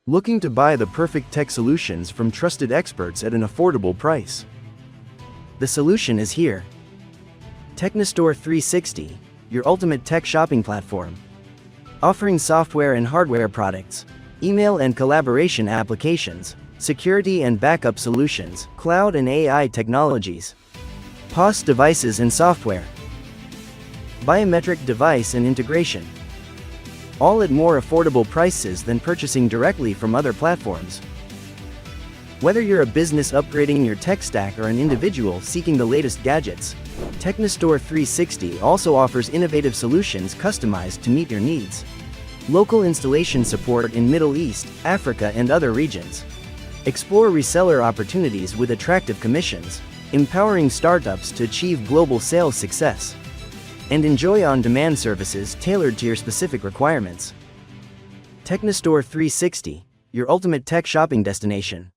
Looking to buy the perfect tech solutions from trusted experts at an affordable price? The solution is here. Technostore 360, your ultimate tech shopping platform. Offering software and hardware products, email and collaboration applications, security and backup solutions, cloud and AI technologies, POS devices and software, biometric device and integration. All at more affordable prices than purchasing directly from other platforms. Whether you're a business upgrading your tech stack or an individual seeking the latest gadgets, Technostore 360 also offers innovative solutions customized to meet your needs. Local installation support in Middle East, Africa and other regions. Explore reseller opportunities with attractive commissions, empowering startups to achieve global sales success. And enjoy on-demand services tailored to your specific requirements. Technostore 360, your ultimate tech shopping destination.